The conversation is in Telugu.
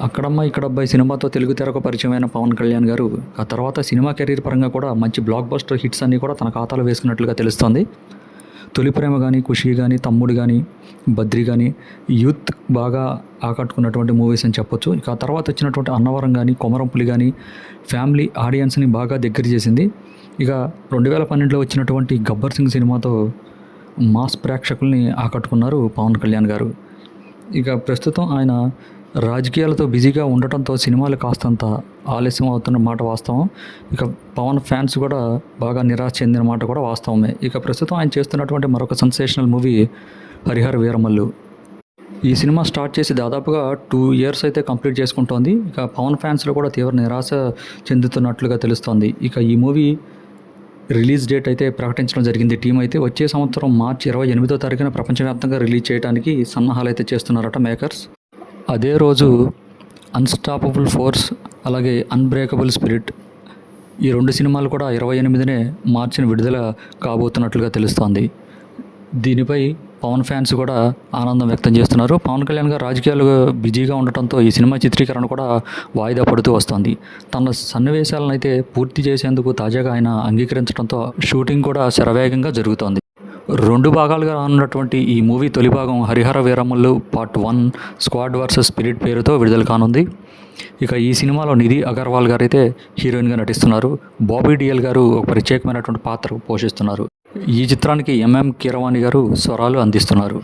అక్కడమ్మ ఇక్కడబ్బాయి సినిమాతో తెలుగు తెరకు పరిచయమైన పవన్ కళ్యాణ్ గారు ఆ తర్వాత సినిమా కెరీర్ పరంగా కూడా మంచి బ్లాక్ బస్టర్ హిట్స్ అన్నీ కూడా తన ఖాతాలో వేసుకున్నట్లుగా తెలుస్తోంది. తొలి ప్రేమ కానీ, ఖుషి కానీ, తమ్ముడు కానీ, బద్రి కానీ యూత్ బాగా ఆకట్టుకున్నటువంటి మూవీస్ అని చెప్పొచ్చు. ఇక ఆ తర్వాత వచ్చినటువంటి అన్నవరం కానీ, కొమరంపులి కానీ ఫ్యామిలీ ఆడియన్స్ని బాగా దగ్గర చేసింది. ఇక 2012లో వచ్చినటువంటి గబ్బర్ సింగ్ సినిమాతో మాస్ ప్రేక్షకుల్ని ఆకట్టుకున్నారు పవన్ కళ్యాణ్ గారు. ఇక ప్రస్తుతం ఆయన రాజకీయాలతో బిజీగా ఉండటంతో సినిమాలు కాస్తంత ఆలస్యం అవుతున్న మాట వాస్తవం. ఇక పవన్ ఫ్యాన్స్ కూడా బాగా నిరాశ చెందిన మాట కూడా వాస్తవమే. ఇక ప్రస్తుతం ఆయన చేస్తున్నటువంటి మరొక సెన్సేషనల్ మూవీ హరిహర వీరమల్లు. ఈ సినిమా స్టార్ట్ చేసి దాదాపుగా 2 years అయితే కంప్లీట్ చేసుకుంటోంది. ఇక పవన్ ఫ్యాన్స్లో కూడా తీవ్ర నిరాశ చెందుతున్నట్లుగా తెలుస్తోంది. ఇక ఈ మూవీ రిలీజ్ డేట్ అయితే ప్రకటించడం జరిగింది. టీం అయితే వచ్చే సంవత్సరం మార్చి 28వ తారీఖున ప్రపంచవ్యాప్తంగా రిలీజ్ చేయడానికి సన్నాహాలు అయితే చేస్తున్నారట మేకర్స్. అదే రోజు అన్స్టాపబుల్ ఫోర్స్ అలాగే అన్బ్రేకబుల్ స్పిరిట్ ఈ 2 సినిమాలు కూడా 28నే మార్చిని విడుదల కాబోతున్నట్లుగా తెలుస్తోంది. దీనిపై పవన్ ఫ్యాన్స్ కూడా ఆనందం వ్యక్తం చేస్తున్నారు. పవన్ కళ్యాణ్ గారు రాజకీయాలు బిజీగా ఉండటంతో ఈ సినిమా చిత్రీకరణ కూడా వాయిదా పడుతూ వస్తుంది. తన సన్నివేశాలను అయితే పూర్తి చేసేందుకు తాజాగా ఆయన అంగీకరించడంతో షూటింగ్ కూడా శరవేగంగా జరుగుతోంది. 2 భాగాలుగా రానున్నటువంటి ఈ మూవీ తొలి భాగం Harihara Veeramallu part 1 squad versus spirit పేరుతో విడుదల కానుంది. ఇక ఈ సినిమాలో నిధి అగర్వాల్ గారు అయితే హీరోయిన్గా నటిస్తున్నారు. బాబీ డియల్ గారు ఒక ప్రత్యేకమైనటువంటి పాత్ర పోషిస్తున్నారు. ఈ చిత్రానికి ఎంఎం కీరవాణి గారు స్వరాలు అందిస్తున్నారు.